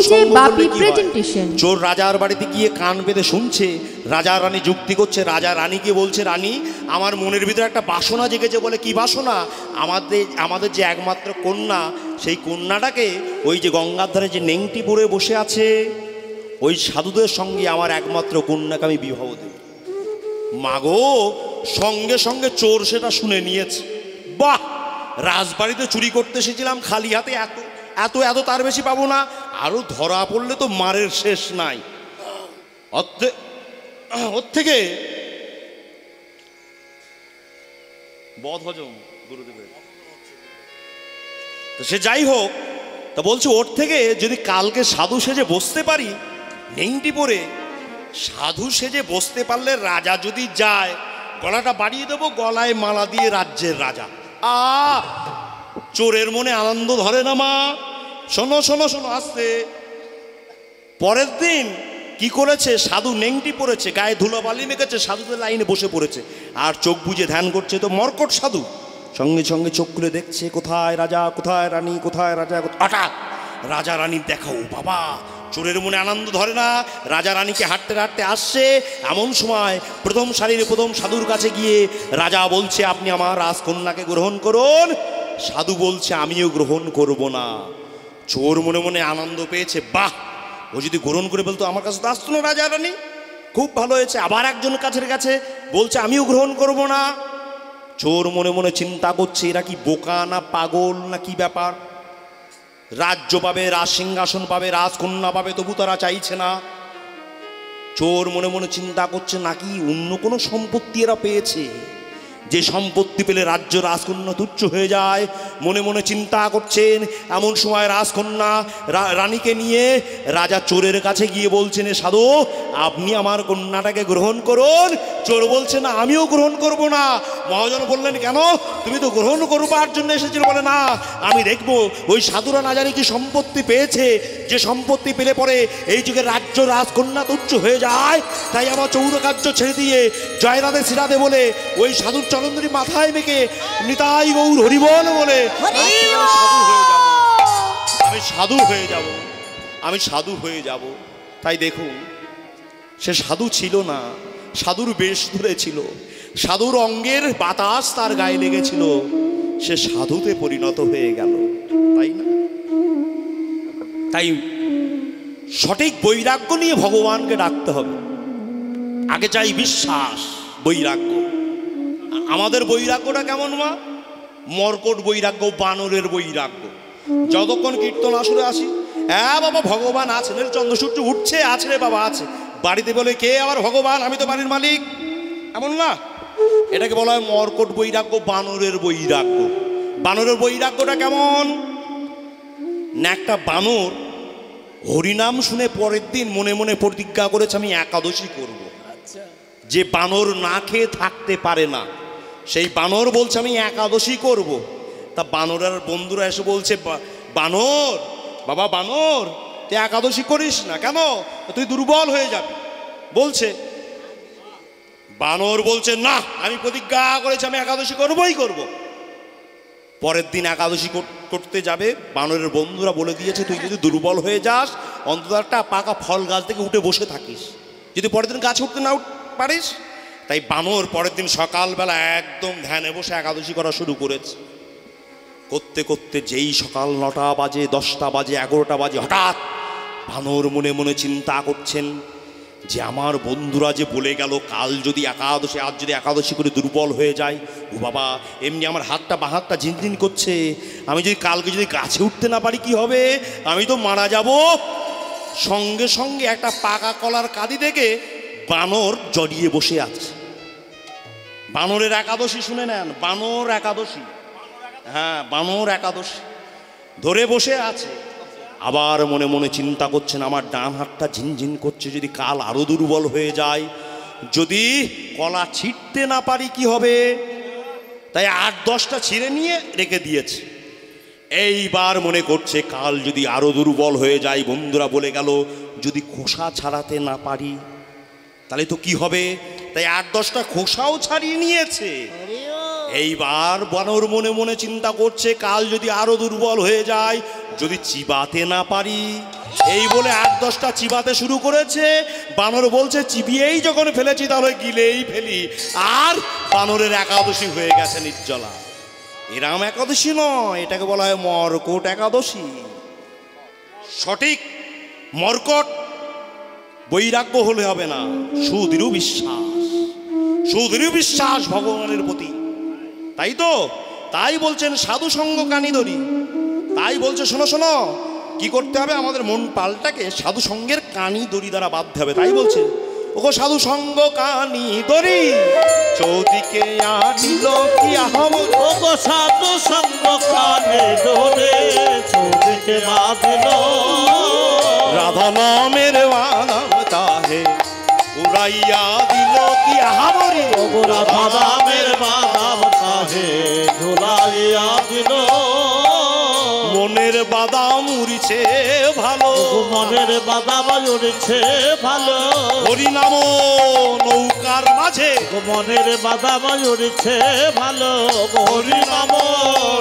DJ বাপি presentation. চোর রাজার বাড়িতে গিয়ে কান বেঁধে শুনছে, রাজা রানী যুক্তি করছে। রাজা রানীকে বলছে, রানী আমার মনের ভিতরে একটা বাসনা জেগেছে। বলে কি বাসনা? আমাদের যে একমাত্র কন্যা, সেই কন্যাটাকে ওই যে গঙ্গার ধারে যে নেংটি পরে বসে আছে, ওই সাধুদের সঙ্গে আমার একমাত্র কন্যাকে আমি বিবাহ দেব। মাগো, সঙ্গে সঙ্গে চোর সেটা শুনে নিয়েছে। বাহ, রাজবাড়িতে চুরি করতে এসেছিলাম খালি হাতে, এত এত এত তার বেশি পাবো না, আরো ধরা পড়লে তো মারের শেষ নাই। ওর থেকে বদ হজম গুরুদেবের। তো সে যাই হোক, তা বলছে ওর থেকে যদি কালকে সাধু সেজে বসতে পারি, নেংটি পরে সাধু সেজে বসতে পারলে রাজা যদি যায়, গলাটা বাড়িয়ে দেবো, গলায় মালা দিয়ে রাজ্যের রাজা। চোরের মনে আনন্দ ধরে না মা। শোনো শোনো শোনো, আসতে। পরের দিন কি করেছে, সাধু নেংটি পড়েছে, গায়ে ধুলোবালি মেখেছে, সাধুদের লাইনে বসে পড়েছে আর চোখ বুজে ধ্যান করছে। তো মর্কট সাধু সঙ্গে সঙ্গে চোখ খুলে দেখছে, কোথায় রাজা, কোথায় রানী, কোথায় রাজা। হঠাৎ রাজা রানীর দেখা। ও বাবা, চোরের মনে আনন্দ ধরে না। রাজা রানীকে হাঁটতে হাঁটতে আসছে, এমন সময় প্রথম সারির প্রথম সাধুর কাছে গিয়ে রাজা বলছে, আপনি আমার রাজকন্যাকে গ্রহণ করুন। সাধু বলছে, আমিও গ্রহণ করব না। চোর মনে মনে আনন্দ পেয়েছে, বাহ, ও যদি গ্রহণ করে বলতো আমার কাছে তো আসতো না রাজা রানী, খুব ভালো হয়েছে। আবার একজন কাছের কাছে বলছে, আমিও গ্রহণ করব না। চোর মনে মনে চিন্তা করছে, এরা কি বোকা না পাগল না কি ব্যাপার? রাজ্য পাবে, রাজ সিংহাসন পাবে, রাজকন্যা পাবে, তবু তারা চাইছে না। চোর মনে মনে চিন্তা করছে, নাকি অন্য কোনো সম্পত্তি এরা পেয়েছে, যে সম্পত্তি পেলে রাজ্য রাজকন্যা তুচ্ছ হয়ে যায়। মনে মনে চিন্তা করছেন। এমন সময় রাজকন্যা রানীকে নিয়ে রাজা চোরের কাছে গিয়ে বলছেন, সাধু আপনি আমার কন্যাটাকে গ্রহণ করুন। চোর বলছে, না, আমিও গ্রহণ করব না। মহাজন বললেন, কেন? তুমি তো গ্রহণ করবার জন্য এসেছিল। বলে, না, আমি দেখবো ওই সাধুরা না জানি কি সম্পত্তি পেয়েছে, যে সম্পত্তি পেলে পরে এই যুগে রাজ্য রাজকন্যা তুচ্ছ হয়ে যায়। তাই আমার চৌর কার্য ছেড়ে দিয়ে জয়রাধে শ্রীরাধে বলে ওই সাধুর চরণধরি মাথায় মেখে নিতাই গৌর হরিবল বলে আমি সাধু হয়ে যাব, আমি সাধু হয়ে যাব। তাই দেখুন, সে সাধু ছিল না, সাধুর বেশ ধরেছিল, সাধুর অঙ্গের বাতাস তার গায়ে লেগেছিল, সে সাধুতে পরিণত হয়ে গেল, তাই না? তাই সঠিক বৈরাগ্য নিয়ে ভগবানকে ডাকতে হবে। আগে চাই বিশ্বাস, বৈরাগ্য। আমাদের বৈরাগ্যটা কেমন মা? মর্কট বৈরাগ্য, বানরের বৈরাগ্য। যতক্ষণ কীর্তন আসরে আসি, হ্যাঁ বাবা ভগবান আছেন, চন্দ্রসূর্য উঠছে, আছে রে বাবা আছে। বাড়িতে বলে, কে আবার ভগবান? আমি তো বাড়ির মালিক। এমন না, এটাকে বলা হয় মর্কট বৈরাগ্য, বানরের বৈরাগ্য। বানরের বৈরাগ্যটা কেমন না, একটা বানর হরিনাম শুনে পরের দিন মনে মনে প্রতিজ্ঞা করেছে, আমি একাদশী করব। যে বানর না খেয়ে থাকতে পারে না, সেই বানর বলছে আমি একাদশী করব। তা বানরের বন্ধুরা এসে বলছে, বানর বাবা, বানর তুই একাদশী করিস না কেন? তুই দুর্বল হয়ে যাবি। বলছে বানর বলছে, না, আমি প্রতিজ্ঞা করেছি আমি একাদশী করবই করব। পরের দিন একাদশী করতে যাবে। বানরের বন্ধুরা বলে দিয়েছে, তুই যদি দুর্বল হয়ে যাস, অন্তত একটা পাকা ফল গাছ থেকে উঠে বসে থাকিস, যদি পরের দিন গাছে উঠতে না পারিস। তাই বানর পরের দিন সকালবেলা একদম ধ্যানে বসে একাদশী করা শুরু করেছে। করতে করতে যেই সকাল 9টা বাজে, 10টা বাজে, 11টা বাজে, হঠাৎ বানর মনে মনে চিন্তা করছেন যে আমার বন্ধুরা যে বলে গেল কাল যদি একাদশী, আজ যদি একাদশী করে দুর্বল হয়ে যায়, ও বাবা, এমনি আমার হাতটা বাঁ হাতটা ঝিনঝিন করছে, আমি যদি কালকে যদি গাছে উঠতে না পারি কি হবে? আমি তো মারা যাব। সঙ্গে সঙ্গে একটা পাকা কলার কাঁদি থেকে বানর জড়িয়ে বসে আছে। বানরের একাদশী শুনে নেন, বানর একাদশী, হ্যাঁ বানর একাদশী ধরে বসে আছে। আবার মনে মনে চিন্তা করছেন, আমার ডান হাতটা ঝিনঝিন করছে, যদি কাল আরো দুর্বল হয়ে যায়, যদি কলা ছিঁড়তে না পারি কি হবে? তাই 8-10টা ছিঁড়ে নিয়ে রেখে দিয়েছে। এইবার মনে করছে, কাল যদি আরো দুর্বল হয়ে যায়, বন্ধুরা বলে গেল যদি খোসা ছাড়াতে না পারি তাহলে তো কি হবে? তাই 8-10টা খোসাও ছাড়িয়ে নিয়েছে। এইবার বানর মনে মনে চিন্তা করছে, কাল যদি আরো দুর্বল হয়ে যায়, যদি চিবাতে না পারি। এই বলে 8-10টা চিবাতে শুরু করেছে। বানর বলছে চিবিয়েই যখন ফেলেছি তাহলে গিলেই ফেলি। আর বানরের একাদশী হয়ে গেছে নির্জলা। এরাম একাদশী নয়, এটাকে বলা হয় মর্কট একাদশী। সঠিক মর্কট বৈরাগ্য হলে হবে না, সুদৃঢ় বিশ্বাস, সুদৃঢ় বিশ্বাস ভগবানের প্রতি। তাই তো, তাই বলছেন সাধু সঙ্গ কানি ধরি। তাই বলছে শোনো শোনো, কি করতে হবে, আমাদের মন পালটাকে সাধু সঙ্গের কানি দড়ি দ্বারা বাঁধতে হবে। তাই বলছে ওগো সাধু সঙ্গ কানি দড়ি চৌদিকে আনিল কি আহম। ওগো সাধু সঙ্গ কানি দড়ি চৌদিকে বাঁধিল। রাধা নামের বাদাম তাহে উড়াইয়া দিল কি আহামরি। ওগো রাধা নামের বাদাম তাহে ঝুলাইয়া দিল। মনের বাদাম উড়ছে ভালো, মনের বাদাম উড়ছে ভালো। হরিনাম নৌকার মাঝে, মনের বাদাম উড়ছে ভালো। হরিনাম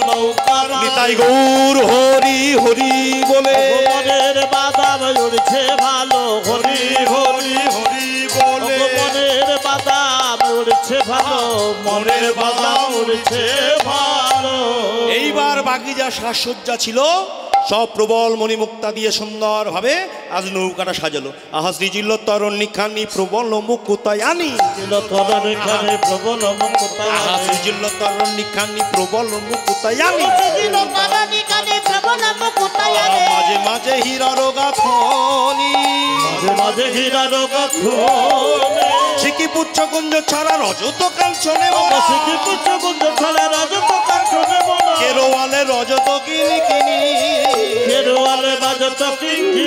নৌকার নিতাই গৌর হরি হরি বলে। মনের বাদাম উড়ছে ভালো। হরি হরি হরি বলে। মনের বাদাম উড়ছে ভালো। মনের বাদাম উড়ছে ভালো। এইবার বাকি যা সাজসজ্জা ছিল সব প্রবল মণিমুক্তা দিয়ে সুন্দর ভাবে আজ নৌকাটা সাজালো। আহা শ্রীজিল্ল তরণ নিখানি প্রবল মুক্তায় আনি। প্রবল মুক্তায় আহা শ্রীজিল্ল তরণ নিখানি প্রবল মুক্তায় আনি। মাঝে মাঝে হীরার গাঁথনি, মাঝে মাঝে হীরার গাঁথনি। সিকি পুচ্ছ কুঞ্জ ছাড়া রজত কাঞ্চনে, সিকি পুচ্ছ কুঞ্জ ছাড়া রজত কাঞ্চনে। কেরোয়ালে রজত কিনি কিনি, কেরোয়ালে রজত কিনি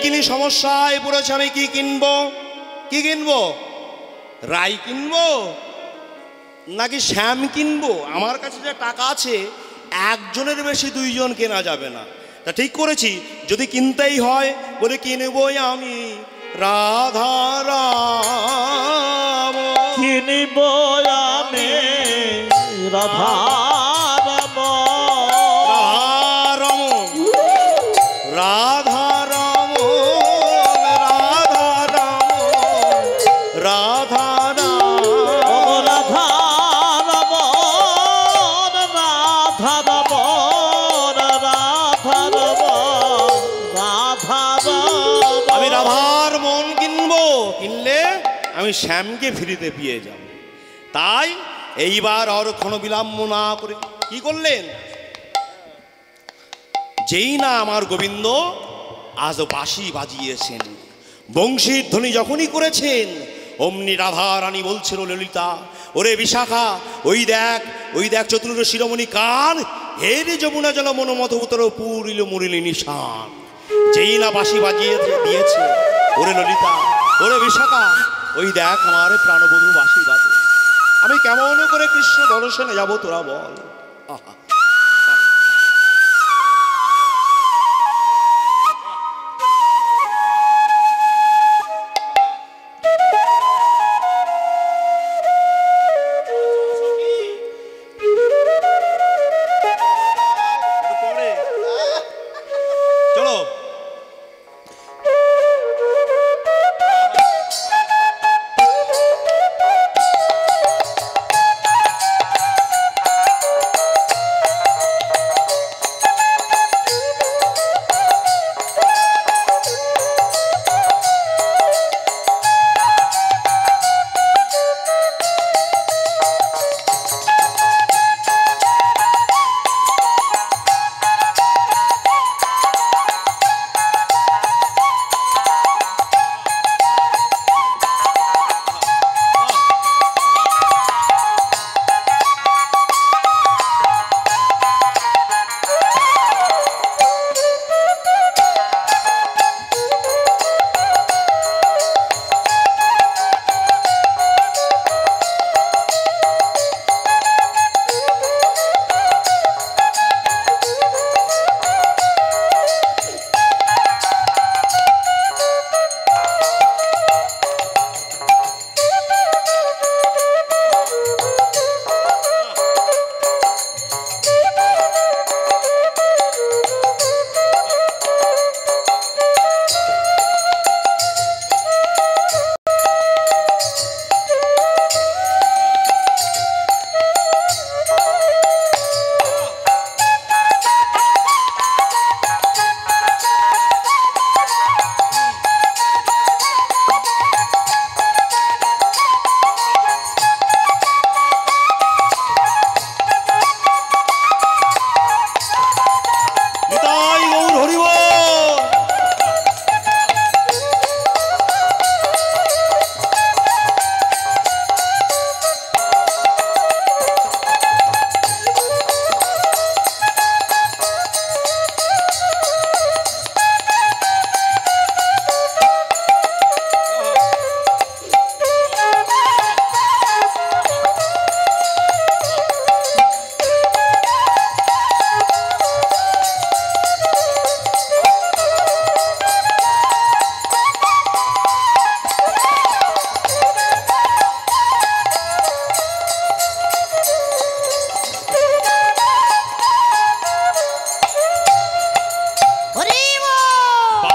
কিনি। সমস্যায় পড়েছে, আমি কি কিনবো? কি কিনবো? রাই কিনবো নাকি শ্যাম কিনবো? আমার কাছে যে টাকা আছে একজনের বেশি 2 জন কেনা যাবে না। তা ঠিক করেছি যদি কিনতেই হয় বলে কিনবই আমি রাধা রাম। কিনব আমি রাধা রাম। রাধা রাম রাধা রাম রাধা রাম রাধা রাম রাধা রাম রাধা রাম রাধা রাম। আমি রাধার মন কিনবো, কিনলে আমি শ্যামকে ফিরিতে পেয়ে যাব। তাই এইবার আর কোনো বিলম্ব না করে কি করলেন, যেই না আমার গোবিন্দ আজ বাঁশি বাজিয়েছেন, বংশীর ধ্বনি যখনই করেছেন, অমনি রাধা রানী বলছিল ললিতা, ওরে বিশাখা, ওই দেখ চতুর্থ শিরোমণি কান, হে রে যমুনা জল মনোমত উত্তর পুরিল মুরিলি নিশান। যেই না বাঁশি বাজিয়ে দিয়েছে, ওরে ললিতা, ওরে বিশাখা, ওই দেখ আমার প্রাণবধূ বাঁশি বাজে। আমি কেমন করে কৃষ্ণ দর্শনে যাব তোরা বল। আহা, চলো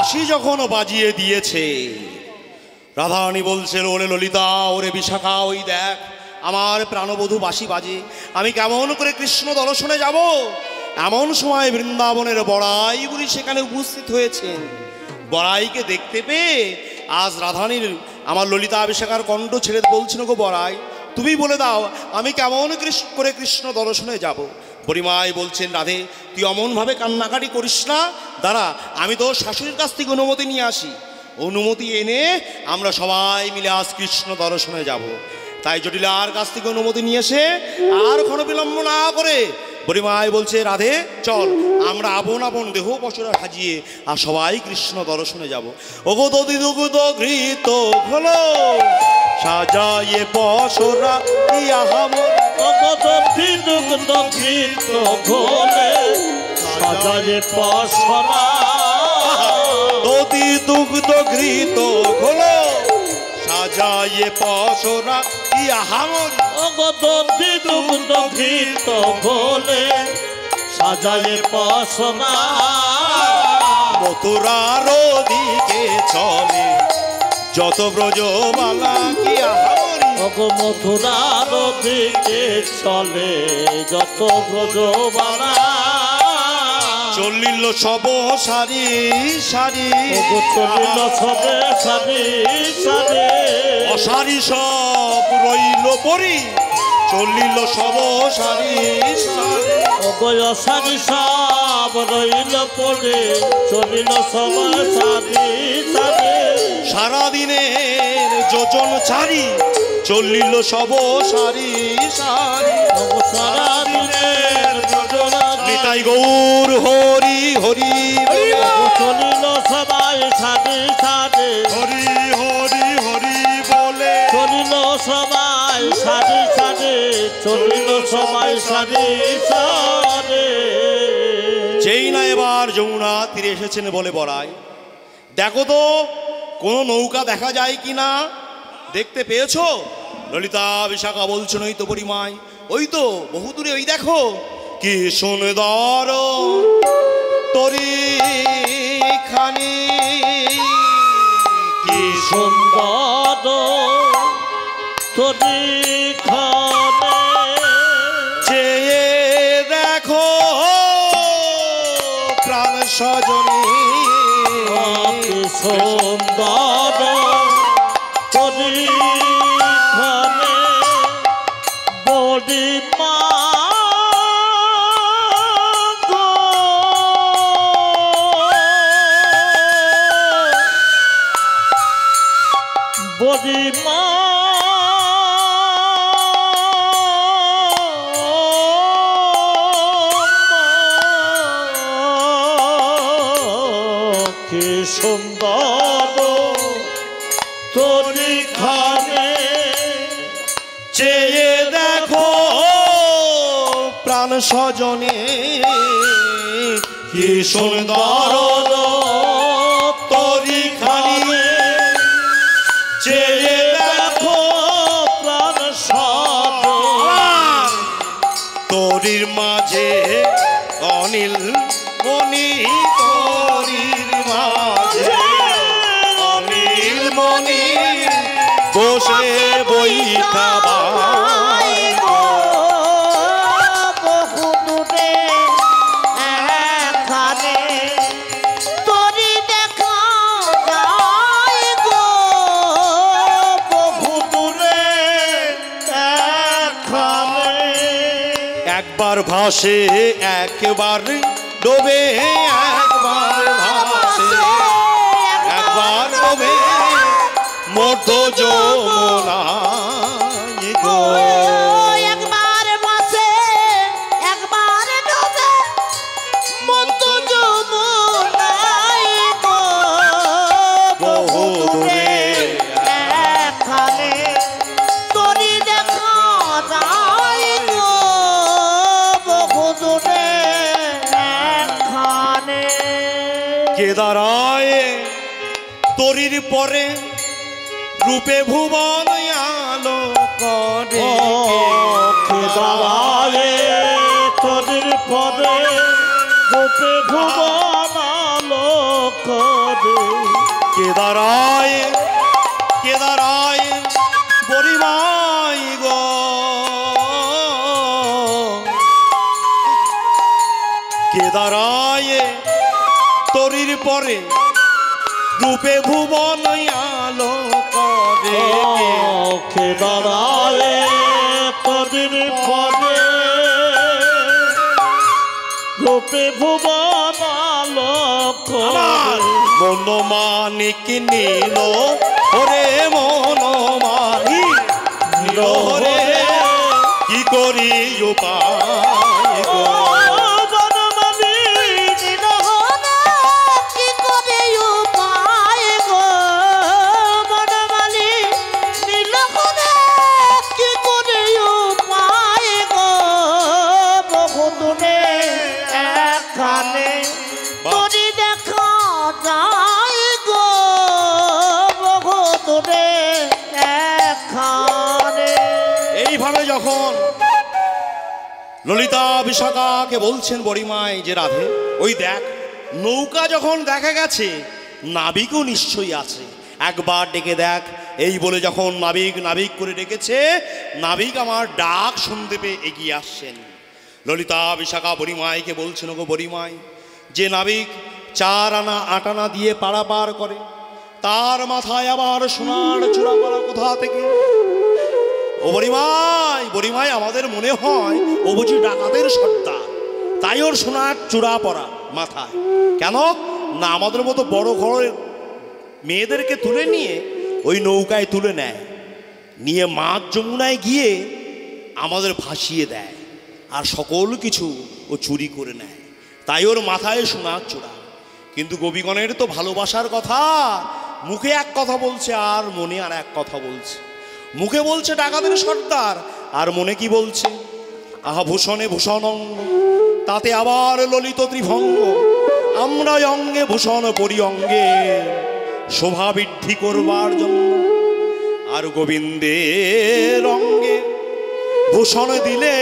বাঁশি যখন বাজিয়ে দিয়েছে, রাধারানী বলছেন, ওরে ললিতা, ওরে বিশাখা, ওই দেখ আমার প্রাণবধূ বাঁশি বাজে, আমি কেমন করে কৃষ্ণ দর্শনে যাব? এমন সময় বৃন্দাবনের বড়াইগুলি সেখানে উপস্থিত হয়েছেন। বড়াইকে দেখতে পেয়ে আজ রাধারানীর আমার ললিতা বিশাখার কণ্ঠ ছেড়ে বলছিল, গো বড়াই, তুমি বলে দাও আমি কেমন করে কৃষ্ণ দর্শনে যাব? বুড়িমাই বলছেন, রাধে তুই অমনভাবে কান্নাকাটি করিস না, দাঁড়া আমি তো শাশুড়ির কাছ থেকে অনুমতি নিয়ে আসি, অনুমতি এনে আমরা সবাই মিলে আজ কৃষ্ণ দর্শনে যাব। তাই জটিলার কাছ থেকে অনুমতি নিয়ে এসে আর কোনো বিলম্ব না করে বুড়িমাই বলছে, রাধে চল আমরা আপন আপন দেহ পশরা সাজিয়ে আর সবাই কৃষ্ণ দর্শনে যাব। ওগো দধি দুগ্ধ ঘৃত হলো সাজায়ে পশরা ইয়া হামর, ওগো দধি দুগ্ধ ঘৃত ঘোলে সাজায়ে পশরা, দধি দুগ্ধ ঘৃত হলো সাজায়ে পশরা ইয়া হামর, ওগো দধি দুগ্ধ ঘৃত ঘোলে সাজায়ে পশরা, মথুরার দিকে চলে যত ব্রজবালা কি আহামরি, ওগো মথুরার দিকে চলে যত ব্রজবালা, চলিল সব সারি সারি, ওগো চলিল সবে সারি সারি, অসারি সব রইল পরি, চলিল সব সারি সারি, ওগো অসারি সব রইল পড়ে চলিল সব সারি সারি, সারাদিনের যোজন চারি, চলিল সব সারি সারি, ওগো সারাদিনের যোজনা নিতাই গৌর হরি হরি বলে, ওগো চলিল সবাই সারি সারি, হরি হরি হরি বলে, চলিল সবাই সারি সারি, চলিল সবাই সারি সারি। যেই না এবার যমুনা তীরে এসেছেন বলে বড়াই, দেখো তো কোনো নৌকা দেখা যায় কি না, দেখতে পেয়েছো? ললিতা বিশাখা বলছেন, ওই তো বুড়িমাই, ওই তো বহু দূরে, ওই দেখো কি সুন্দর তরি খানি, কি সুন্দর তরি খানে, চেয়ে দেখো প্রাণ সজনী, কি সুন্দর তরি খানে, বড়ি মা গো, বড়ি মা কি সুন্দর তরি খানে, চেয়ে দেখো প্রাণ সজনে, কি সুন্দর তরি খানি, চেয়ে দেখো প্রাণ সজনে, তরির মাঝে অনিল মণি, তরির মাঝে অনিল মণি বসে বইটা বাই, বহু দূরে এখানে তরি দেখা যায় গো, বহু দূরে এখানে একবার ভাসে একবার ডোবে, একবার ভাসে একবার ডোবে মধ্য যমুনায় গো, একবার ভাসে একবার ডোবে মধ্য যমুনায় গো, বহু দূরে এখানে তরি দেখা যায় গো, বহু দূরে এখানে। কে দাঁড়ায় তরির পরে রূপে ভুবন আলো করে, কে দাঁড়ায় তরির পরে গোপে ভুবন আলো করে, কেদারায় কেদারায় বরিমাই গো কেদারায় তরির পরে রূপে ভুবন আলো করে কেদারায় তরির পরে রূপে ভুবন আলো আমার করে মনোমানিক নীল ওরে মনোমানিক নীল রে কি করি উপায় গো এইভাবে যখন ললিতা বিশাখাকে বলছেন বড়িমাই যে রাধে ওই দেখ নৌকা যখন দেখা গেছে নাবিকও নিশ্চয়ই আছে, একবার ডেকে দেখ। এই বলে যখন নাবিক নাবিক করে ডেকেছে, নাবিক আমার ডাক শুনতে পেয়ে এগিয়ে আসছেন। ললিতা বিশাখা বড়িমাইকে বলছেন, ওগো বড়িমাই, যে নাবিক 4 আনা 8 আনা দিয়ে পারাপার করে তার মাথায় আবার সোনার চূড়া পড়া কোথা থেকে? ও বড়িমাই, বড়িমাই আমাদের মনে হয় ও বুঝি ডাকাতের সর্দার, তাই ওর সোনার চূড়া পড়া মাথায়। কেন না আমাদের মতো বড় ঘরের মেয়েদেরকে তুলে নিয়ে ওই নৌকায় তুলে নেয়, নিয়ে মাঝ যমুনায় গিয়ে আমাদের ভাসিয়ে দেয়, আর সকল কিছু ও চুরি করে নেয়, তাই ওর মাথায় সোনার চূড়া। কিন্তু গোপীগণের তো ভালোবাসার কথা, মুখে এক কথা বলছে আর মনে আর এক কথা বলছে। মুখে বলছে ডাকাতের সর্দার, আর মনে কি বলছে? আহা ভূষণে ভূষণ অঙ্গ, তাতে আবার ললিত ত্রিভঙ্গ, আমরা অঙ্গে ভূষণ পরি অঙ্গে শোভা বৃদ্ধি করবার জন্য, আর গোবিন্দের অঙ্গে ভূষণ দিলে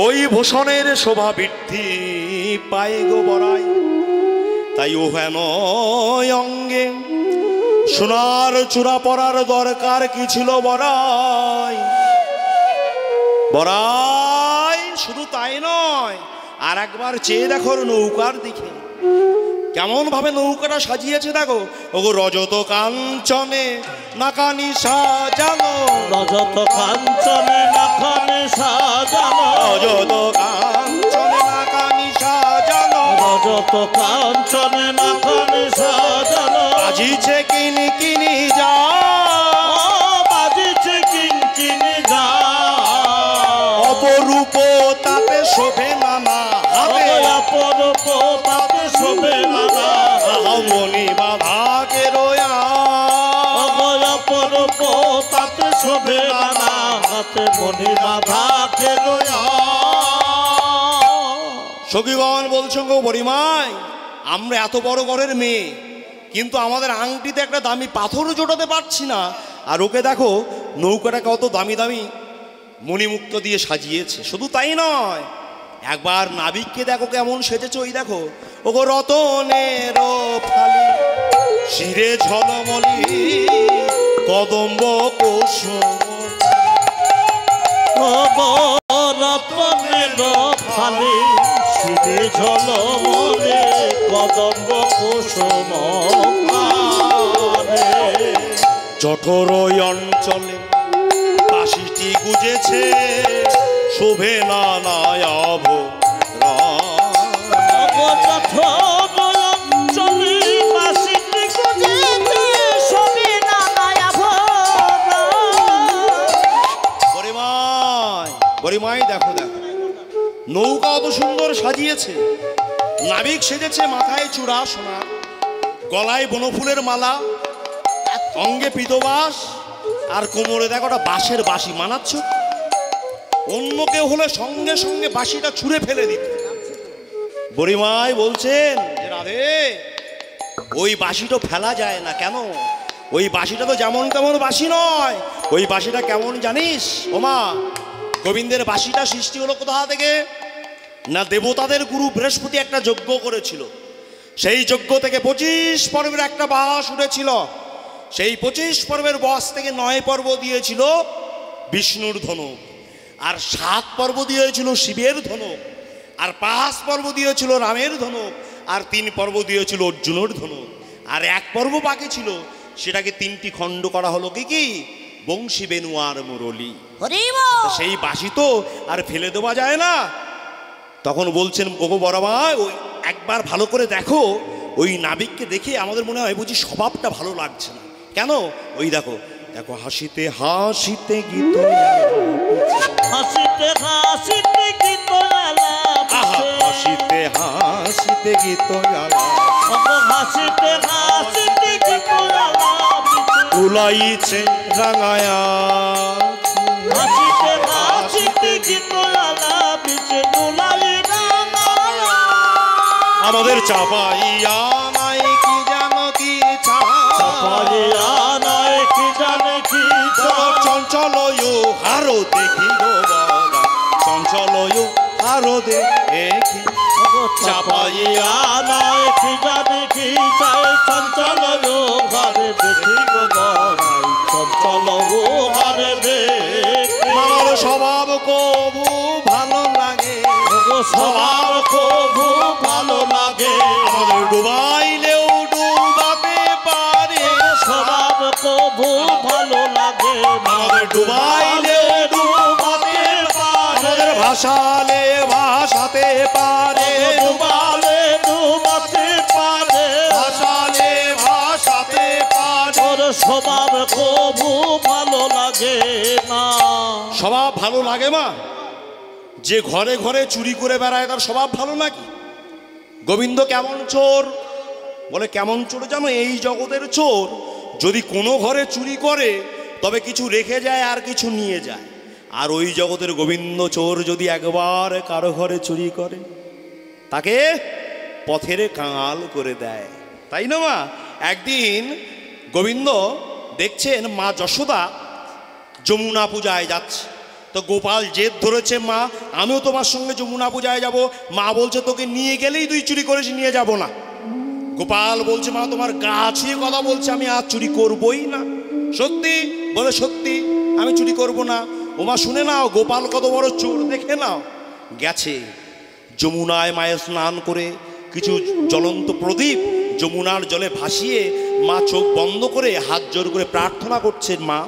ওই ভূষণের শোভা বৃদ্ধি পায় গো বড়াই। তাই ও হেন অঙ্গে সোনার চূড়া পরার দরকার কি ছিল বড়াই? বড়াই শুধু তাই নয়, আর একবার চেয়ে দেখো নৌকার দিকে, কেমন ভাবে নৌকাটা সাজিয়েছে দেখো। ওগো রজত কাঞ্চনে নাকানি সাজানো, রজত কাঞ্চনে নাকানি সাজানো, রজত কাঞ্চনে নাকানি সাজানো, রজত কাঞ্চনে নাকানি সাজানো, বাজিছে কিনি কিনি যা, বাজিছে কিনকিনি যা, অপরূপ তাতে শোভে নানা হাতে, অপরূপ তাতে শোভে নানা মনি বাধাকে রোয়া, অপরূপ তাতে শোভে নানা হাতে, মনি বাধাকে রোয়া। সখীগণ বলছেন গো বড়িমাই, আমরা এত বড় ঘরের মেয়ে, কিন্তু আমাদের আংটিতে একটা দামি পাথরও জোটাতে পারছি না, আর ওকে দেখো নৌকাটা কত দামি দামি মণিমুক্ত দিয়ে সাজিয়েছে। শুধু তাই নয়, একবার নাবিককে দেখো কেমন সেজেছে, ওই দেখো ওগো রতনের ফালি, শিরে ঝলমলি কদম্ব কুসুম, রতনের ফালি, শিরে ঝলমলে কদম্ব কুসুম, জঠর অঞ্চলে বাঁশিটি গুজেছে শোভে নানায়াভ, বড়িমাই দেখো দেখো নৌকা অত সুন্দর সাজিয়েছে, নাবিক সেজেছে মাথায় চূড়া সোনার, গলায় বনফুলের মালা, অঙ্গে পিতবাস, আর কোমরে দেখো একটা বাঁশের বাঁশি মানাচ্ছ। অন্য কেউ হলে সঙ্গে সঙ্গে বাঁশিটা ছুঁড়ে ফেলে দিত। বড়িমাই বলছেন যে রাধে, ওই বাঁশিটা ফেলা যায় না। কেন? ওই বাঁশিটা তো যেমন তেমন বাঁশি নয়, ওই বাঁশিটা কেমন জানিস ওমা? গোবিন্দের বাঁশিটা সৃষ্টি হলো কোথা থেকে? না দেবতাদের গুরু বৃহস্পতি একটা যজ্ঞ করেছিল, সেই যজ্ঞ থেকে 25 পর্বের একটা বাস উঠেছিল। সেই 25 পর্বের বাস থেকে 9 পর্ব দিয়েছিল বিষ্ণুর ধনুক, আর 7 পর্ব দিয়েছিল শিবের ধনুক, আর 5 পর্ব দিয়েছিল রামের ধনুক, আর 3 পর্ব দিয়েছিল অর্জুনের ধনুক, আর 1 পর্ব বাকি ছিল, সেটাকে 3টি খণ্ড করা হলো। কি বংশী বেনু আর মুরলী। সেই বাঁশি তো আর ফেলে দেওয়া যায় না। তখন বলছেন, ওগো বড় ভাই, ওই একবার ভালো করে দেখো, ওই নাবিককে দেখে আমাদের মনে হয় বুঝি স্বভাবটা ভালো লাগছে না। কেন? ওই দেখো দেখো, হাসিতে হাসিতে গীত, হাসিতে হাসিতে গীত হাসিতে হাসিতে গীত, হাসিতে হাসিতে গীত উলাইছে রাঙায়া, হাসিতে হাসিতে গীত আমাদের চাপাইয়া নাই কি জানো কি চাপাইয়া নাই কি জানে কি চঞ্চল হারো দেখি গো বাবা, চঞ্চল হারো দেখি, চাপাইয়া নাই কি জানে কি চাই চঞ্চল ঘরে দেখি গো বড়াই, চঞ্চল ঘরে দেখি। আমার স্বভাব কবু ভালো লাগে, স্বভাব কবু ভালো লাগে, আমাদের ডুবাইলেও ডুবাতে পারে, স্বভাব কবু ভালো লাগে, আমাদের ডুবাইলেও ডুবাতে পারে, আমাদের ভাসালে ভাসাতে পারে, ডুবালে ডুবাতে পারে, ভাসালে ভাসাতে পারে। ওর স্বভাব কবু ভালো লাগে না। স্বভাব ভালো লাগে মা? যে ঘরে ঘরে চুরি করে বেড়ায় তার স্বভাব ভালো নাকি? গোবিন্দ কেমন চোর? বলে কেমন চোর জানো? এই জগতের চোর যদি কোনো ঘরে চুরি করে তবে কিছু রেখে যায় আর কিছু নিয়ে যায়, আর ওই জগতের গোবিন্দ চোর যদি একবার কারো ঘরে চুরি করে তাকে পথের কাঙাল করে দেয়, তাই না মা? একদিন গোবিন্দ দেখছেন মা যশোদা যমুনা পূজায় যাচ্ছে, তো গোপাল জেদ ধরেছে, মা আমিও তোমার সঙ্গে যমুনা পূজায় যাব। মা বলছে, তোকে নিয়ে গেলেই তুই চুরি করিস, নিয়ে যাব না। গোপাল বলছে, মা তোমার গা ছুঁয়ে কথা বলছে, আমি আর চুরি করবই না। সত্যি? বলে সত্যি, আমি চুরি করব না। ওমা শুনে নাও, গোপাল কত বড় চোর দেখে নাও। গেছে যমুনায় মায়ের স্নান করে কিছু জ্বলন্ত প্রদীপ যমুনার জলে ভাসিয়ে মা চোখ বন্ধ করে হাত জোর করে প্রার্থনা করছেন, মা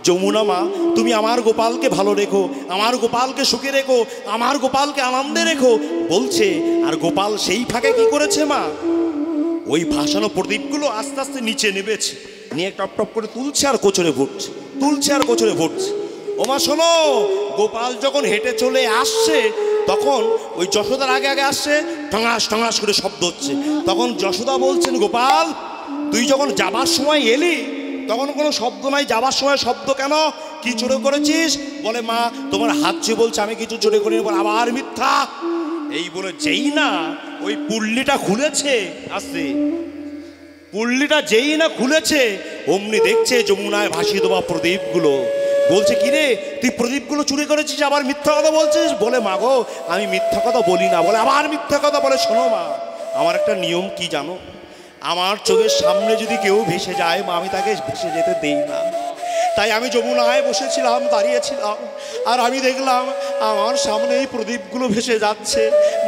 যমুনা মা, তুমি আমার গোপালকে ভালো রেখো, আমার গোপালকে সুখে রেখো, আমার গোপালকে আনন্দে রেখো বলছে। আর গোপাল সেই ফাঁকে কি করেছে মা? ওই ভাসানো প্রদীপগুলো আস্তে আস্তে নিচে নেমেছে, নিয়ে টপ টপ করে তুলছে আর কোচরে ভরছে, তুলছে আর কোচরে ভরছে। ওমা শোনো, গোপাল যখন হেঁটে চলে আসছে তখন ওই যশোদার আগে আগে আসছে, ঠঙাস ঠঙাস করে শব্দ হচ্ছে। তখন যশোদা বলছেন, গোপাল তুই যখন যাবার সময় এলি তখন কোনো শব্দ নাই, যাবার সময় শব্দ কেন? কি চোরে করেছিস? বলে, মা তোমার হাত ছুঁয়ে বলছে আমি কিছু চোরে করিনি। বলে, আবার মিথ্যা। এই বলে যেই না ওই পুল্লিটা খুলেছে, আসছে পুল্লিটা যেই না খুলেছে অমনি দেখছে যমুনায় ভাসিয়ে দেওয়া প্রদীপগুলো। বলছে, কি রে তুই প্রদীপগুলো চুরি করেছিস, আবার মিথ্যা কথা বলছিস? বলে, মা গো আমি মিথ্যা কথা বলি না। বলে, আবার মিথ্যা কথা? বলে, শোনো মা, আমার একটা নিয়ম কি জানো? আমার চোখের সামনে যদি কেউ ভেসে যায় মা, আমি তাকে ভেসে যেতে দেই না। তাই আমি যমুনায় বসেছিলাম, দাঁড়িয়েছিলাম, আর আমি দেখলাম আমার সামনে এই প্রদীপগুলো ভেসে যাচ্ছে।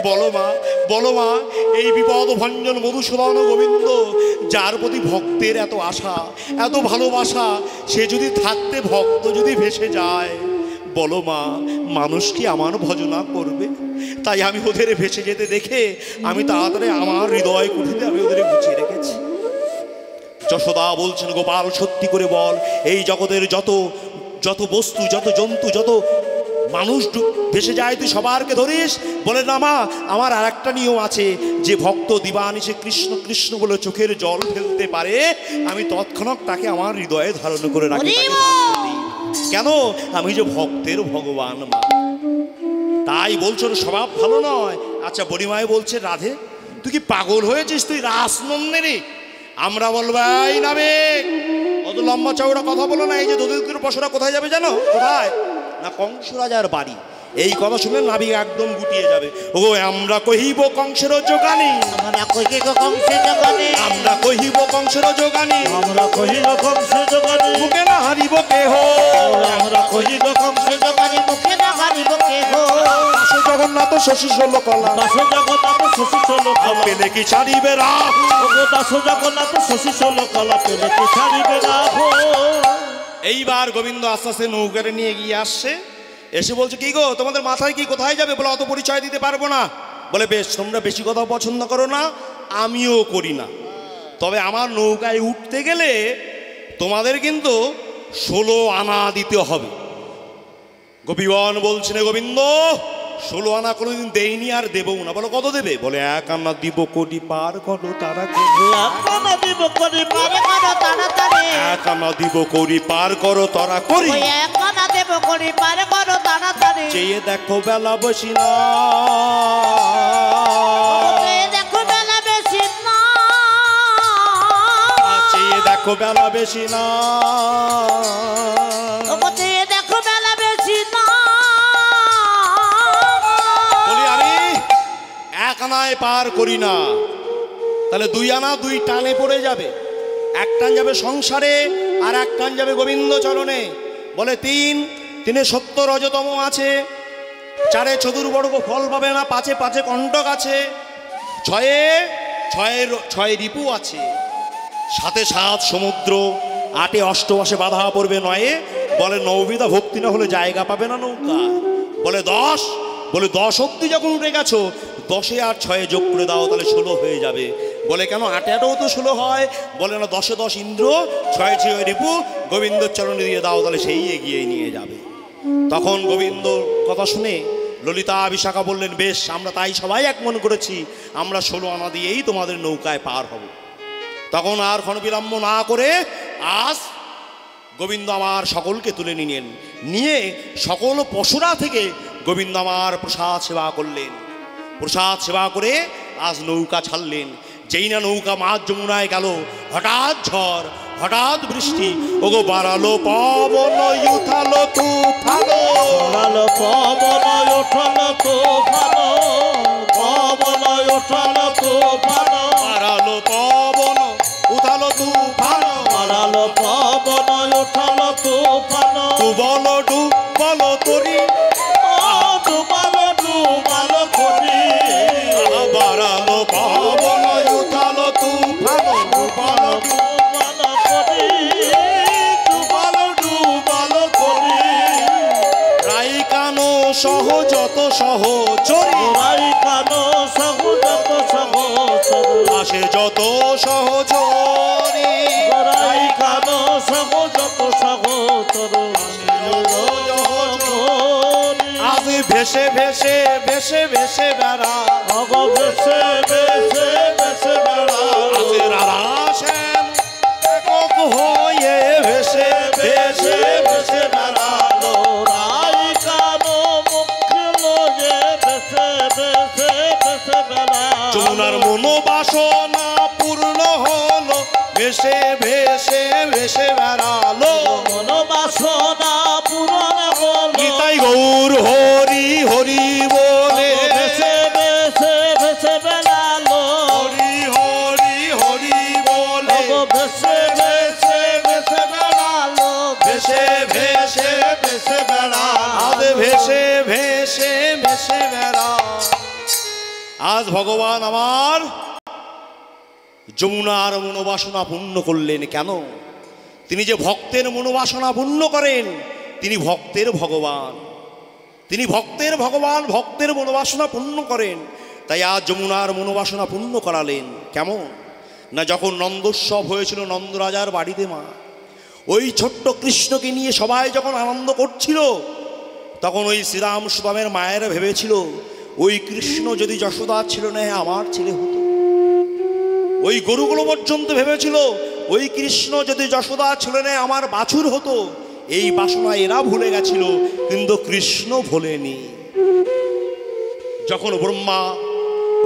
বলো মা, বলো মা, এই বিপদ ভঞ্জন মধুসূদন গোবিন্দ যার প্রতি ভক্তের এত আশা, এত ভালোবাসা, সে যদি থাকতে ভক্ত যদি ভেসে যায়, বলো মা মানুষ কি আমার ভজনা করবে? তাই আমি ওদের ভেসে যেতে দেখে আমি তাড়াতাড়ি আমার হৃদয় কুঠিতে আমি ওদের গুছিয়ে রেখেছি। যশোদা বলছেন, গোপাল সত্যি করে বল, এই জগতের যত যত বস্তু, যত জন্তু, যত মানুষ ভেসে যায় তুই সবারকে ধরিস? বলে, না মা, আমার আর একটা নিয়ম আছে, যে ভক্ত দিবানিশে কৃষ্ণ কৃষ্ণ বলে চোখের জল ফেলতে পারে আমি তৎক্ষণাৎ তাকে আমার হৃদয়ে ধারণ করে রাখি। কেন? আমি যে ভক্তের ভগবান মা। তাই বলছো স্বভাব ভালো নয়। আচ্ছা বড়িমায় বলছে, রাধে তুই কি পাগল হয়েছিস? তুই রাসনন্দিনী। আমরা বলবো, এই নামে অত লম্বা চওড়া কথা বলো না। এই যে দধির পশুরা কোথায় যাবে জানো? কোথায় না? কংস রাজার বাড়ি। এই কথা শুনে নাবিক একদম গুটিয়ে যাবে। ওগো আমরা কহিব কংসের যোগানি, আমরা কহিব কংসের যোগানি, আমরা কহিব কংসের যোগানি, আমরা কহিব কংসের যোগানি, মুখে না হারিব কেহ, আমরা কহিব কংসের যোগানি মুখে না হারিব কেহ। দাস জগন্নাথ শশী ষোল কলা, দাস জগন্নাথ শশী ষোল কলা, পেলে কি ছাড়িবে রাহ। ওগো দাস জগন্নাথ শশী ষোল কলা, পেলে কি ছাড়িবে রাহ। এইবার গোবিন্দ আস্তে আস্তে নৌকারে নিয়ে গিয়ে আসছে, এসে বলছে কি গো তোমাদের মাথায় কি কোথায় যাবে? বলে অত পরিচয় দিতে পারবো না। বলে বেশ, তোমরা বেশি কথা পছন্দ করো না, আমিও করি না, তবে আমার নৌকায় উঠতে গেলে তোমাদের কিন্তু 16 আনা দিতে হবে। গোপীগণ বলছেন গোবিন্দ 16 আনা কোনোদিন দেইনি আর দেবও না। বলো কত দেবে? বলে 1 আনা দিব কোটি পার করো তারা করো, 1 আনা দিব কোটি পার করো তাড়াতাড়ি, 1 আনা দিব কোটি পার করো তারা করি, ওই 1 আনা দেব করি পার করো তাড়াতাড়ি। চেয়ে দেখো বেলা বসি না, দেখো বেলা বেশি না, চেয়ে দেখো বেলা বেশি না, দেখো বেলা বেশি না। বলি আমি 1 আনায় পার করি না, তাহলে 2 আনা 2 টানে পড়ে যাবে, 1 টান যাবে সংসারে আর 1 টান যাবে গোবিন্দ চরণে। বলে 3 3 70 রজতম আছে, 4 চতুর্বর্গ ফল পাবে না, 5 5 কণ্টক আছে, 6 রিপু আছে, 7 7 সমুদ্র, 8 অষ্টমাসে বাধা পড়বে, 9 বলে নববিধা ভক্তি না হলে জায়গা পাবে না নৌকা। বলে 10, বলে 10 অব্দি যখন উঠে গেছো 10 আর 6 যোগ করে দাও, তাহলে 16 হয়ে যাবে। বলে কেন 8 8ও তো 16 হয়। বলে না 10 10 ইন্দ্র, 6 6 রিপু, গোবিন্দর চরণে দিয়ে দাও, তাহলে সেই এগিয়ে নিয়ে যাবে। তখন গোবিন্দ কথা শুনে ললিতা বিশাখা বললেন বেশ, আমরা তাই সবাই এক মন করেছি, আমরা 16 আনা দিয়েই তোমাদের নৌকায় পার হব। তখন আর ক্ষণবিলম্ব না করে আজ গোবিন্দ আমার সকলকে তুলে নিলেন, নিয়ে সকল পশুরা থেকে গোবিন্দ আমার প্রসাদ সেবা করলেন। প্রসাদ সেবা করে আজ নৌকা ছাড়লেন। যেই না নৌকা মাঝ যমুনায় গেল, হঠাৎ ঝড়, হঠাৎ বৃষ্টি, ওগো বাড়ালো পবন উঠালো তুফানো, বাড়ালো পবন উঠালো তুফানো, পবন উঠালো তুফানো, বাড়ালো পবন উঠালো তুফানো, বাড়ালো পবন উঠালো তুফানো, ডুবলো ডুবলো তরি, ডুবালো ডুবালো করি, বাড়ালো পবন উঠালো তুফানো, ডুবলো ডুবালো করি, ডুবালো ডুবালো করি, রাইকানো সহ যত সহ চরি, রাই কানো সহজত সহচর, আসে যত সহচরি, রাই কানো সহজত সহচর, আজ ভেসে ভেসে ভেসে ভেসে বেড়া, অগ ভেসে ভেসে ভেসে বেড়া, আজ রাধা শ্যাম একক হয়ে ভেসে ভেসে ভেসে বেড়ালো, রাই কানো মুখে লয়ে ভেসে ভেসে ভেসে বেড়া, যমুনার মনোবাসনা পূর্ণ হলো, ভেসে ভেসে ভেসে বেড়ালো, মনোবাসনা পূরণ হলো, গীতাই গৌর হরি হরি বলে, ভেসে ভেসে ভেসে বেড়ালো, হরি হরি হরি বলে, অগ ভেসে ভেসে ভেসে বেড়ালো, ভেসে ভেসে ভেসে বেড়া, আজ ভেসে ভেসে ভেসে বেড়া। আজ ভগবান আমার যমুনার মনোবাসনা পূর্ণ করলেন। কেন? তিনি যে ভক্তের মনোবাসনা পূর্ণ করেন, তিনি ভক্তের ভগবান, তিনি ভক্তের ভগবান, ভক্তের মনোবাসনা পূর্ণ করেন। তাই আজ যমুনার মনোবাসনা পূর্ণ করালেন। কেমন না, যখন নন্দোৎসব হয়েছিল নন্দরাজার বাড়িতে মা, ওই ছোট্ট কৃষ্ণকে নিয়ে সবাই যখন আনন্দ করছিল, তখন ওই শ্রীরাম সুদামের মায়েরা ভেবেছিল ওই কৃষ্ণ যদি যশোদা ছিল না আমার ছেলে হতো। ওই গরুগুলো পর্যন্ত ভেবেছিল ওই কৃষ্ণ যদি যশোদা ছিল না আমার বাছুর হতো। এই বাসনা এরা ভুলে গেছিল, কিন্তু কৃষ্ণ ভোলেনি। যখন ব্রহ্মা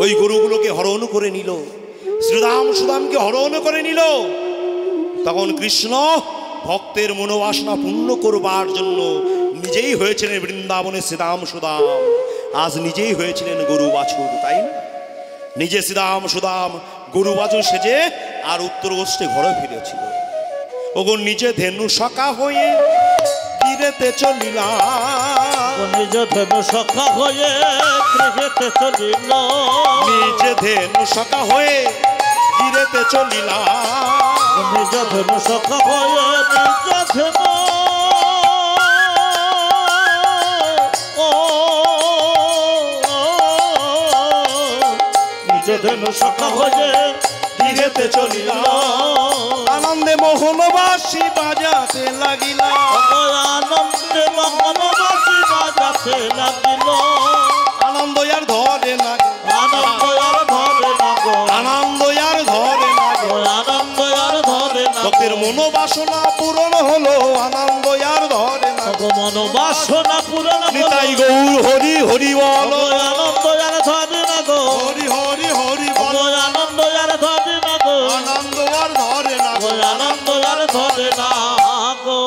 ওই গরুগুলোকে হরণ করে নিল, শ্রীরাম সুদামকে হরণ করে নিল, তখন কৃষ্ণ ভক্তের মনোবাসনা পূর্ণ করবার জন্য নিজেই হয়েছিলেন বৃন্দাবনে শ্রীরাম সুদাম, আজ নিজেই হয়েছিলেন গরু বাছুর, তাই না? নিজে শ্রীরাম সুদাম গরু বাছুর সেজে আর উত্তর গোষ্ঠী ঘরে ফিরেছিল। ওগো নিজে ধেনু সখা হয়ে গিরেতে চলিলাম, নিজ ধেনু সখা হয়ে গৃহেতে চলিল, নিজে ধেনু সখা হয়ে গিরেতে চলিলাম, নিজ ধেনু সখা হয়ে নিজ ধেনু নিজ ধেনু সখা হয়ে গিরেতে চলিলাম, আনন্দে মোহনবাসী বাজাতে লাগিলাম, আনন্দে মগ্নবাসী বাজাতে লাগিল, আনন্দ আর ধরে না গো, আনন্দ আর ধরে না গো, আনন্দ আর ধরে না গো, আনন্দ আর ধরে না ভক্তের মনোবাসনা পূরণ হলো, আনন্দ আর ধরে না গো, মনোবাসনা পূরণ নিতাই গৌর হরি হরি বল, আনন্দ আর ধরে না গো, হরি হরি হরি বল, আনন্দ আর ধরে না গো, আনন্দ আর ধরে না গো, আনন্দ আর ধরে না গো।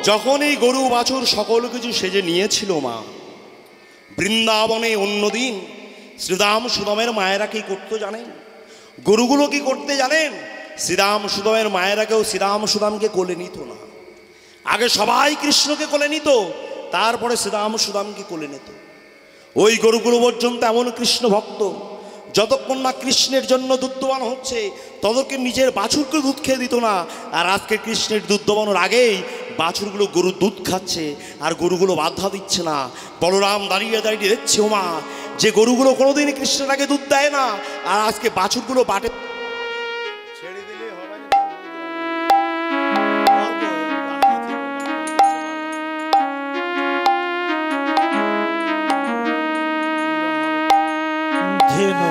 যখন এই গরু বাছুর সকল কিছু সেজে নিয়েছিল মা, বৃন্দাবনে অন্যদিন শ্রীরাম সুদামের মায়েরা কি করতে জানেন? গরুগুলো কি করতে জানেন? শ্রীরাম সুদামের মায়েরা কেউ শ্রীরাম সুদামকে কোলে নিত না। আগে সবাই কৃষ্ণকে কোলে নিত, তারপরে শ্রীরাম সুদামকে কোলে নিত। ওই গরুগুলো পর্যন্ত এমন কৃষ্ণ ভক্ত, যতক্ষণ না কৃষ্ণের জন্য দুধবান হচ্ছে ততক্ষণ নিজের বাছুরকে দুধ খেয়ে দিত না। আর আজকে কৃষ্ণের দুধ দোবানোর আগেই বাছুরগুলো গরুর দুধ খাচ্ছে, আর গরুগুলো বাধা দিচ্ছে না। বলরাম দাঁড়িয়ে দাঁড়িয়ে দেখছে, ওমা, যে গরুগুলো কোনোদিন কৃষ্ণের আগে দুধ দেয় না, আর আজকে বাছুরগুলো বাটে ছেড়ে দিলে হবে না। ধেনু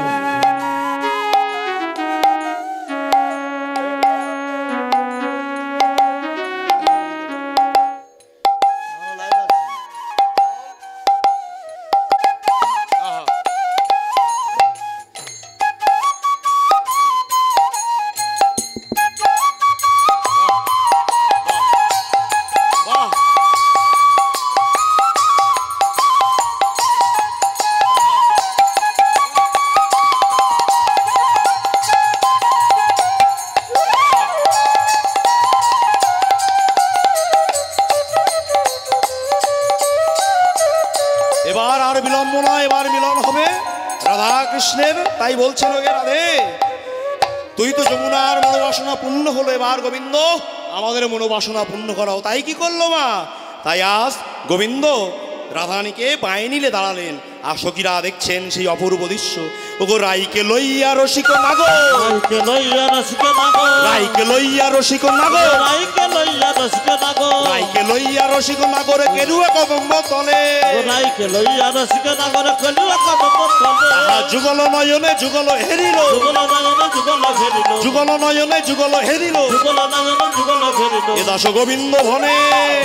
এবার আর বিলম্ব নয়, এবার মিলন হবে রাধা কৃষ্ণের। তাই বলছেন, ওগে রাধে, তুই তো যমুনার মনোবাসনা পূর্ণ হলো, এবার গোবিন্দ আমাদের মনোবাসনা পূর্ণ করাও। তাই কি করলো মা? তাই আজ গোবিন্দ রাধারানীকে পায়ে নিলে দাঁড়ালেন, আর সখীরা দেখছেন সেই অপূর্ব দৃশ্য। ওগো রাইকে লইয়া রসিক নাগো, রাইকে লইয়া রসিক নাগো, রাইকে লইয়া রসিক নাগো, রাইকে লইয়া রসিক নাগো, রাইকে লইয়া রসিক নাগরে কেরুয়া কদম্ব তলে, রাইকে লইয়া রসিক নাগরে কেলুয়া কদম্ব তলে, তাহা যুগল নয়নে যুগল হেরিল, যুগল নয়নে যুগল ঘেরিল, যুগল নয়নে যুগল হেরিল, যুগল নয়নে যুগল ঘেরিল, এ দাস গোবিন্দ ভনে,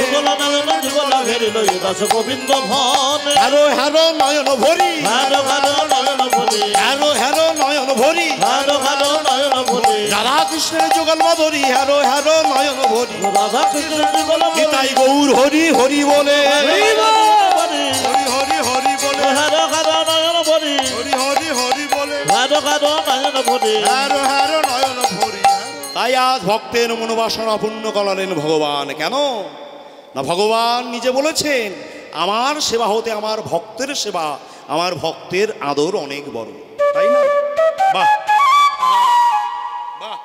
যুগল নয়নে যুগল ঘেরিল, এ দাস গোবিন্দ ভনে, হ্যারো হ্যারো নয়ন ভরি, হারো হারো নয়ন ভরি, হ্যারো হ্যারো নয়ন ভরি, হারো হারো নয়ন ভরি, রাধা কৃষ্ণের যুগল মাধুরী, হ্যারো হ্যারো নয়ন ভরি, রাধা কৃষ্ণ যুগল নিতাই গৌর হরি হরি বলে, ভরি, হরি হরি হরি বলে, হারো হারো নয়ন ভরি, হরি হরি হরি বলে, হারো হারো নয়ন ভরি, হ্যারো হ্যারো নয়ন ভরি। তাই আজ ভক্তের মনোবাসনা পূর্ণ করালেন ভগবান। কেন না, ভগবান নিজে বলেছেন, আমার সেবা হতে আমার ভক্তের সেবা, আমার ভক্তের আদর অনেক বড়, তাই না? বাহ বাহ।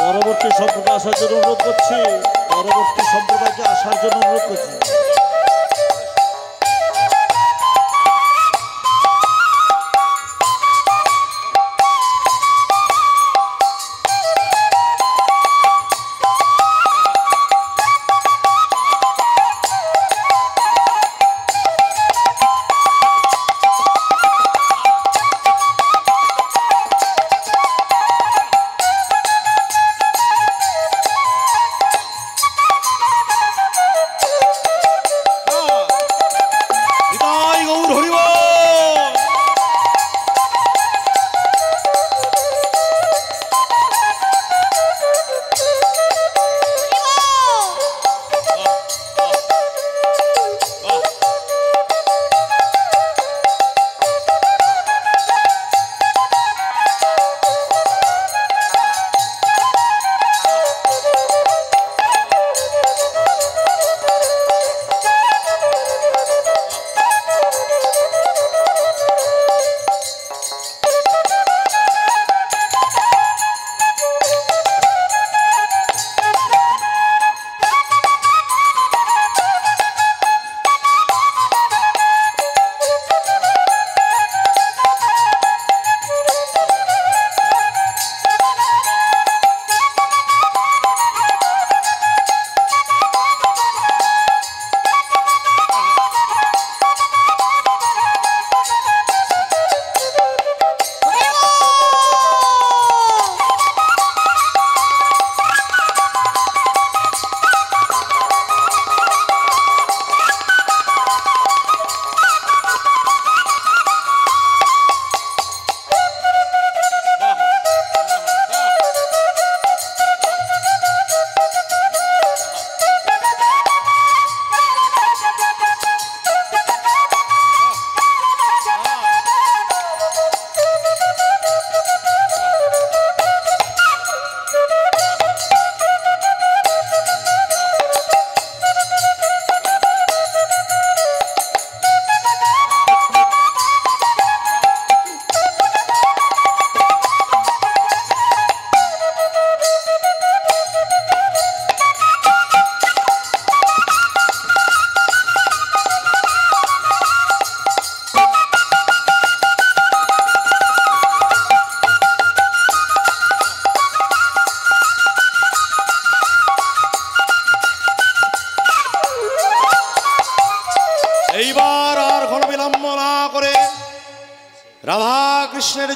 পরবর্তী সম্প্রদায় আসার জন্য অনুরোধ করছি, পরবর্তী সম্প্রদায়কে আসার জন্য অনুরোধ করছি।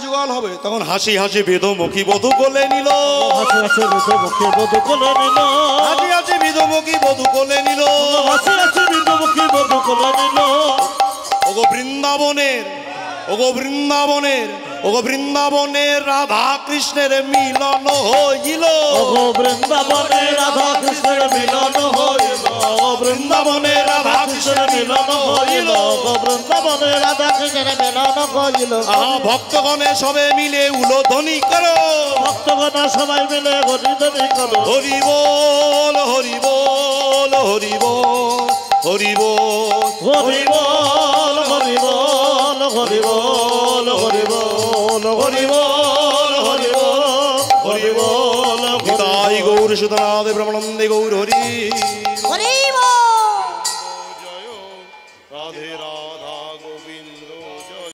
যুগল হবে তখন হাসি হাসি বেদমুখী বধূ কোলে নিল, হাসি হাসি মৃতমুখী বধূ কোলে নিল, হাসি হাসি বেদমুখী বধূ কোলে নিল। হাসি হাসি মৃতমুখী বধূ কোলে নিল। ওগো বৃন্দাবনের, ওগো বৃন্দাবনের, ওগো বৃন্দাবনের রাধা কৃষ্ণের মিলন হইল, ওগো বৃন্দাবনে রাধা কৃষ্ণের মিলন হইল, বৃন্দাবনে রাধা কৃষ্ণের মিলন হইল, বৃন্দাবনে রাধা কৃষ্ণের মিলন হইল। আহা ভক্তগণে সবে মিলে উলোধ্বনি করো, ভক্তগণ সবাই মিলে হরিধ্বনি করো। হরি বল হরি বল হরি বল হরি বল হরি বল হরি বল হরি বল হরি বল হরি বল হরি বল হরি বল। নিতাই গৌর সুতনাথ ব্রহ্মানন্দে গৌর হরি। হরি বল। জয় রাধে রাধে।